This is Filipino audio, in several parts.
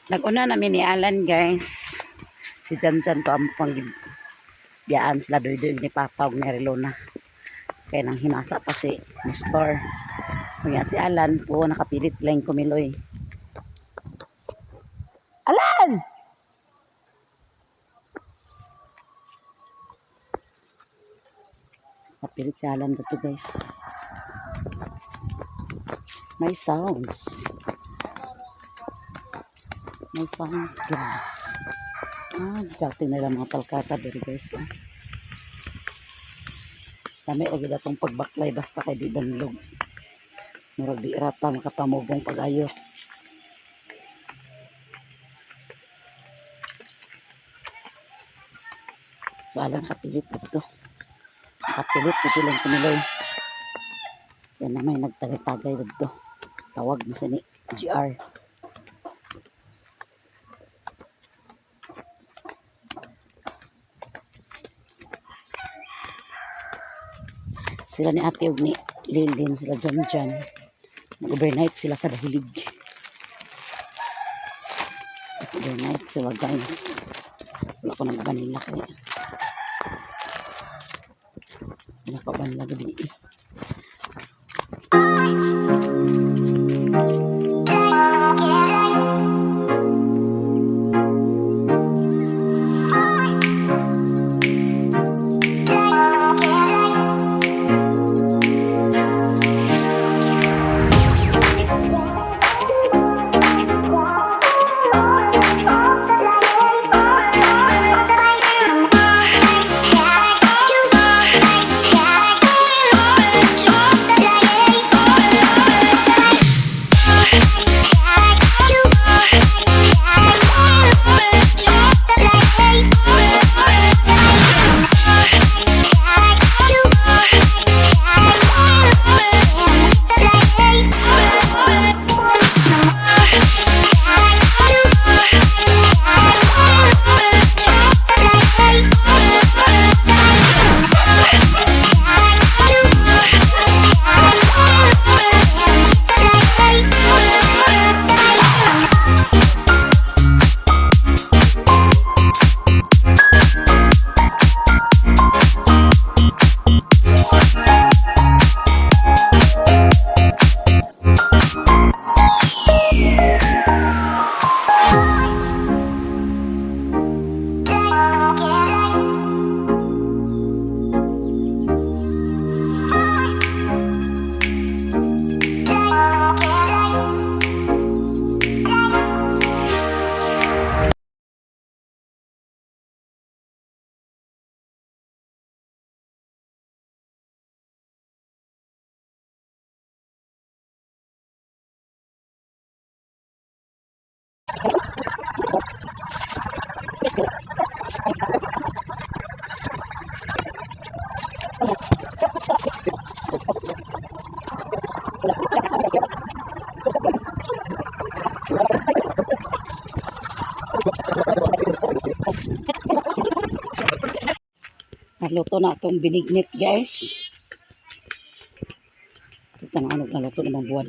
Nag-una namin ni Alan guys. Si Janjan to ang pangbiyaan sila doy-doy ni Papa ug ni Relona. Kaya nang hinasa pa si Nestor. Kaya si Alan po nakapilit lang kumiloy. Alan! Nakapilit si Alan dito guys. May sounds. May sounds guys. Dati nila mga palkata dito guys. Kami o gila itong pagbaklay basta kay di banlog. Murag di irata makapamugong pag-ayo. So alang kapilit dito. Kapilit dito lang kumiloy. Yan na may nagtagay-tagay dito. Tawag na sa ni GR. Sila ni ate ug ni Lilin, sila dyan. Nag-overnight sila sa Dahilig. Overnight sila guys. Wala ko nagbanila kaya. Wala pa banila gabi. Naluto na itong binignit guys. Ito na naluto na mga buwan.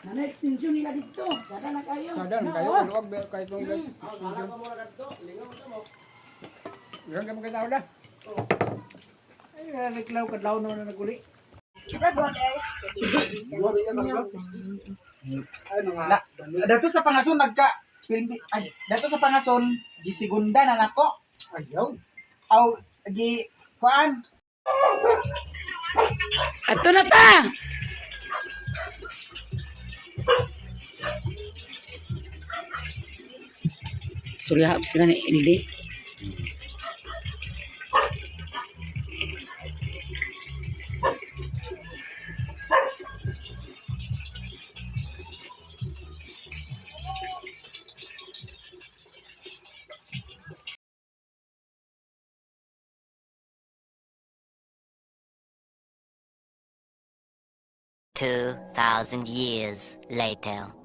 Na-extension nila dito. Dada na kayo. Dada na kayo. Huwag kayo itong extension. Ilang ka mga tao na? Ay, naliklaw kadlaw naman na naguli. Dato sa pangason dato sa pangason gisigunda na nako. Ayaw. Aw gi kuan. Ato na ta. Surya habis sila ni Indy. $2,000 later.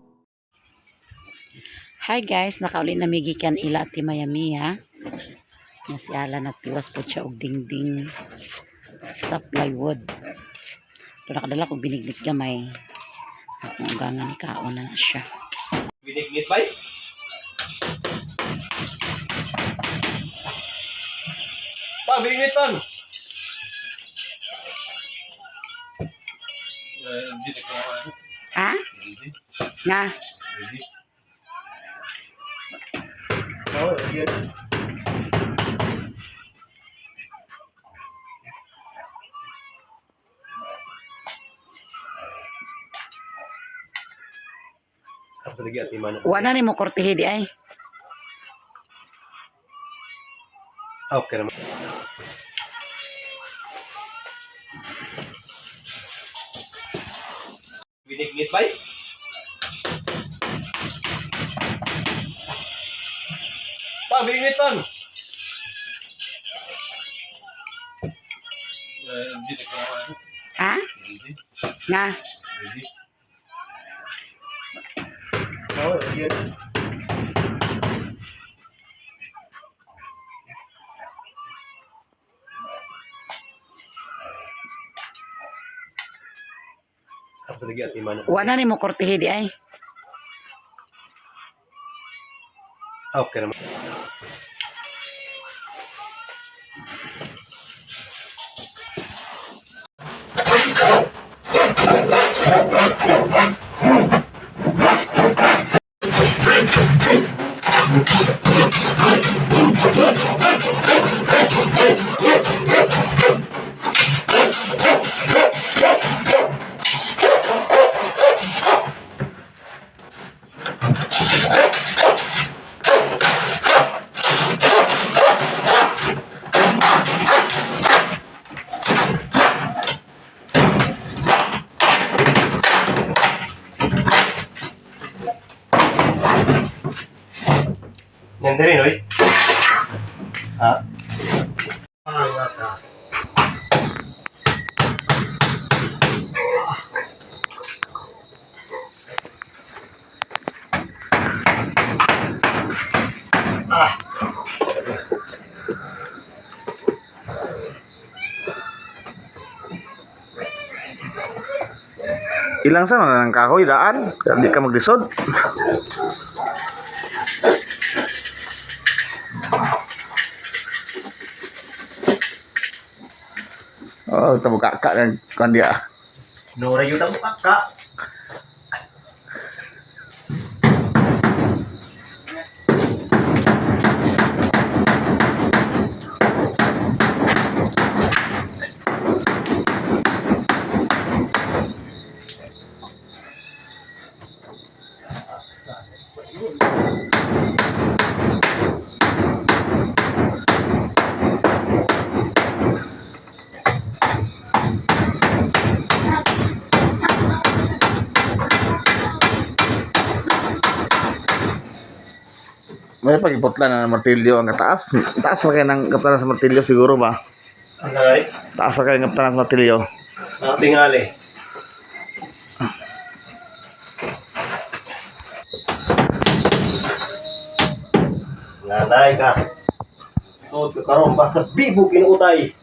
Hi guys, nakauli na migikan ila ti Miami ha. Na si Alan nagtiwas po siya og dingding sa plywood. Ito nakadala kong binignit gamay. Akong ugangan kaon na siya. Binignit ba? Pa, binignit ton. Ha? Nga. Oh, yun. Apa lagi ati mana? Wala ni mo kortehe di ay. Okay naman. Binignit ba? Pa, binignit ton. Ha? Nga. Oh, yun. Apa lagi ati mana? Wala ni mo kortehe di ay. Okay naman. Nandiyan rin, oy. Ha? Ilang sa mga kahoy daan, kaya di ka maglisod. Oh, tabo kakak dan kan dia. Nora yung tamo ka. May pagiputlan na ng martilyo ang kataas. Taas na kayo ng kaptanan sa martilyo siguro ba? Ang nanay? Taas na kayo ng kaptanan sa martilyo. Ang tingali. Nanay ka. Tuod ka karon basta bibo kinuutay.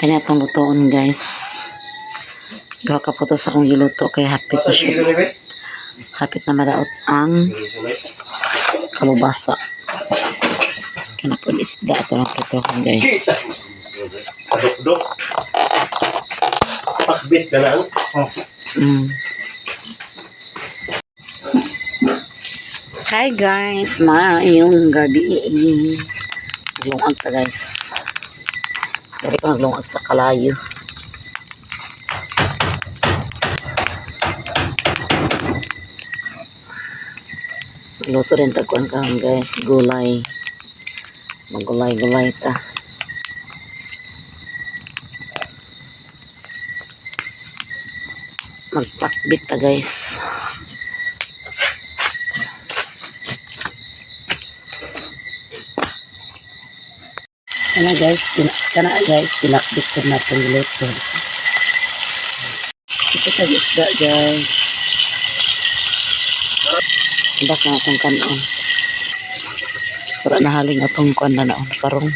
Kanya itong lutoon guys. Gawa ka po ito sa akong giluto kay hapit na siya. Hapit na madaot ang kalubasa. Kaya po isda ito ng lutoon guys. Dok-dok. Pakbit ka lang. Hi guys, maayong gabi. Naglungag ta guys. Dari ko naglungag sa kalayo. Luto rin tagkuhan ka guys, gulay. Magulay-gulay ta. Magpakbit ta guys. Kana guys, pinakdik ko na itong luto. Ito sa isda guys. Bak na itong kanon. Para nahaling itong kuwan na naon karong.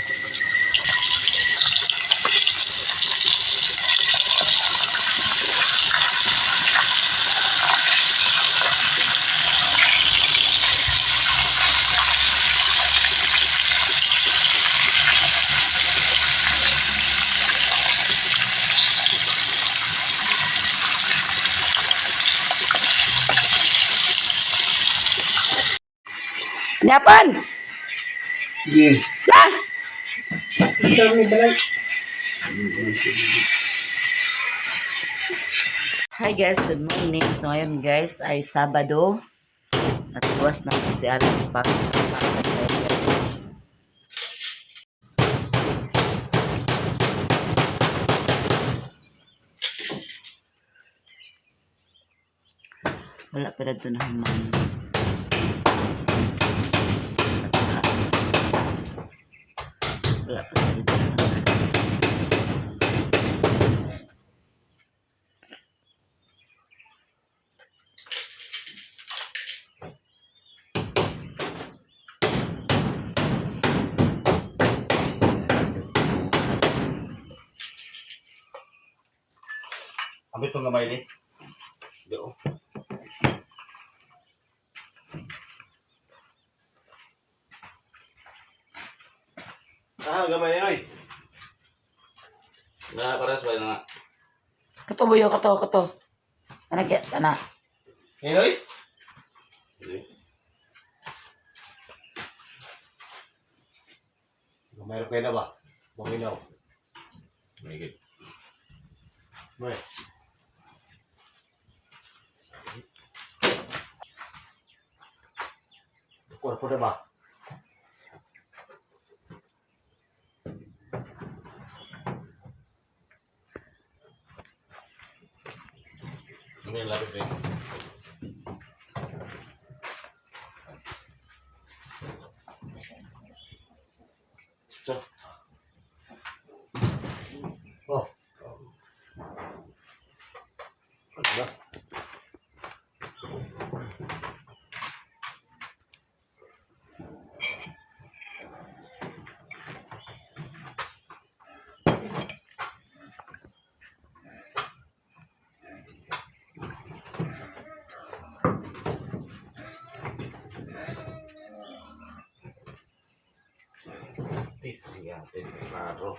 Nyapan! Sige. Lah! Hi guys, good morning. So ngayon guys ay Sabado. Natuwas na po si Alan Pak. Wala pa dito na naman. Sa taas. Wala pa dito na naman. Abit itong gamay ni. Doon. Gamay ni Noy. Na parang suway na nga. Kato boyo, kato. Anak ya, anak. Ni Noy? Gamay rin kayo na ba? Banginaw. Mahigit. May. Kuwarpo na ba? Ano yung lapis rin? So, Oh. Ano ba? Iya, claro.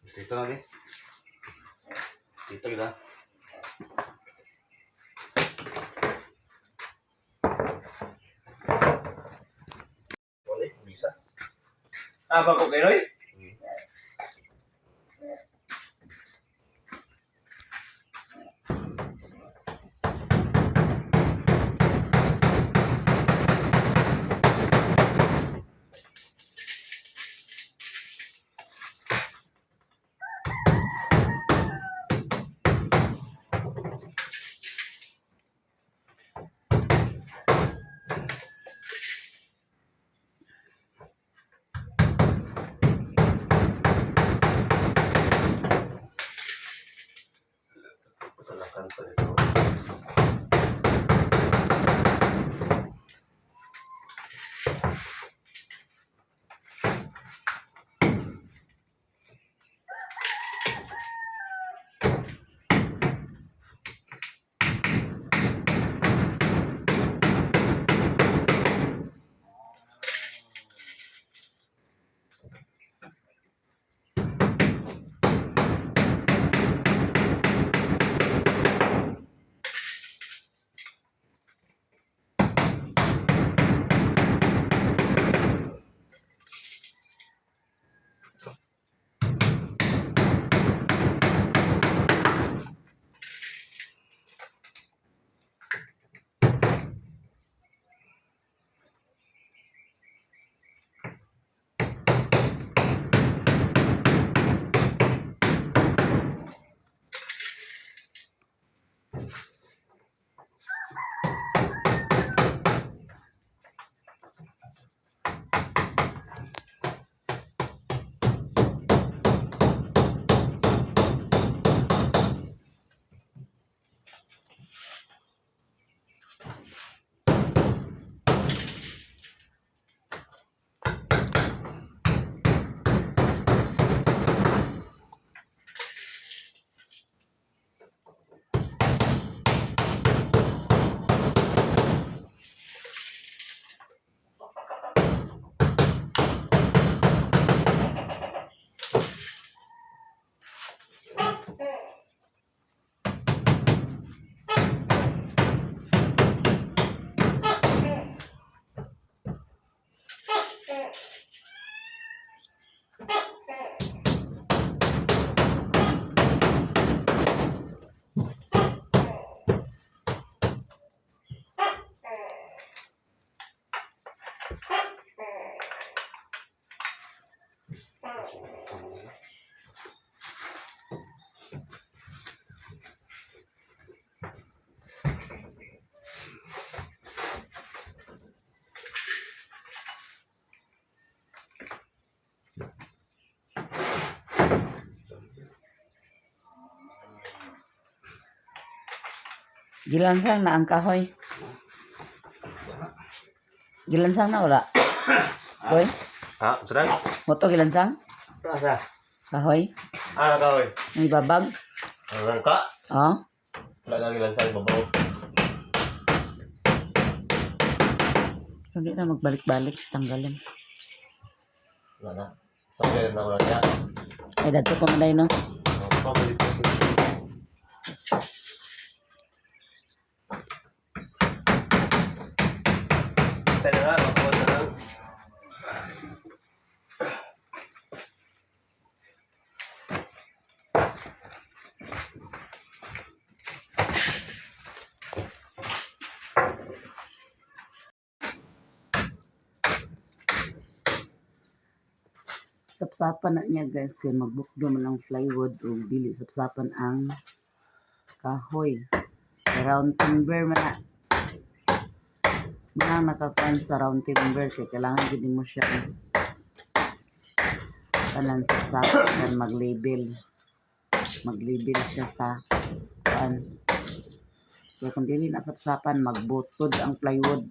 Dito na din. Dito kita. Boleh, bisa. Apa kok kayo? Gilansang na ang kahoy. Gilansang na wala. Boy, Ha? Sedang? moto gilansang? Asa? Kahoy? Ah, kau. May babag? Orang kak. Oh. Wala lagi lansang babaw. Hindi na magbalik-balik. Tanggalin. Wala na. Sampai na wala niya. Ay, dato ko malay, no? Pabalik ko. Tayo na, makuha na lang. Sapsapan na niya guys kay magbukdo man ang plywood o dili sapsapan ang kahoy. Round timber man na. Mga nakakuan sa round timber kay kailangan gid mo siya tanan sapsapan mag-label. Mag-label siya sa kuan. Kaya kung dili na sapsapan magbutod ang plywood.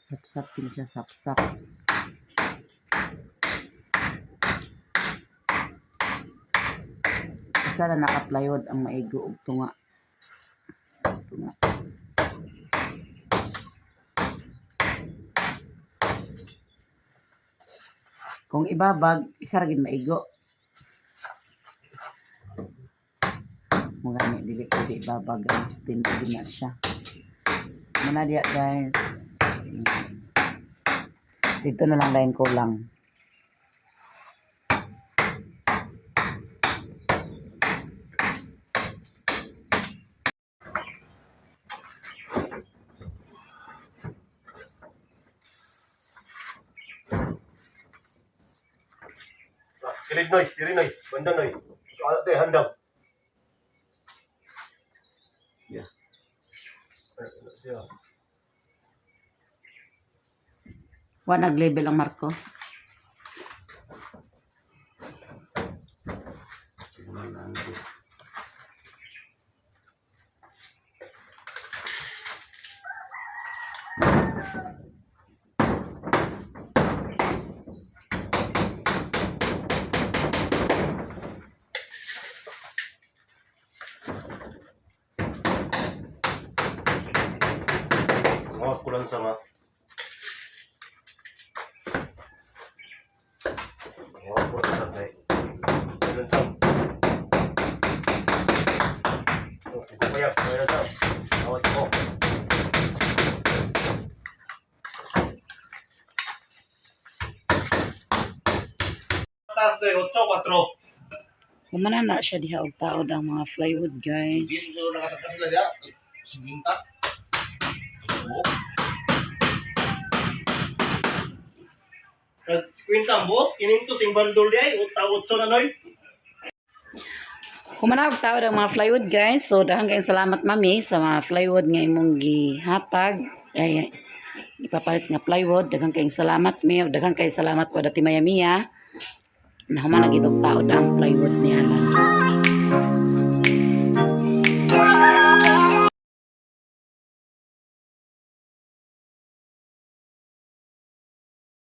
Sapsap din siya, sapsap. Isa na naka-plywood ang maigo og tunga. Tunga. Kung ibabag, isa ra gid maigo. Mga ni dili pwede ibabag guys, din na siya. Muna diya guys. Dito na lang lain kulang. Kilid noy, diri noy, bandang noy. Ala teh handang. Ya. Wa nag-label ang marko. Oh, kulang sama. Oh, kulang sama. Kulang sama. Oh, ito pa yan. Kaya na. Awas mo. Taas doy, 8-4. Kumana na siya diha og taod ang mga plywood guys. Dito nakatakas sila diya. Siginta. Nag-kwinta ang buhok, kininto sing bandol di ay, utso na noy. Kumana og taod ang mga plywood guys. So daghang kayong salamat mami sa mga plywood nga imong gihatag. Ay ipapalit nga plywood. Daghang kayong salamat mi. Daghang kayong salamat po dati Maya Mia. Nahuman na gid og taod ang plywood ni Alan.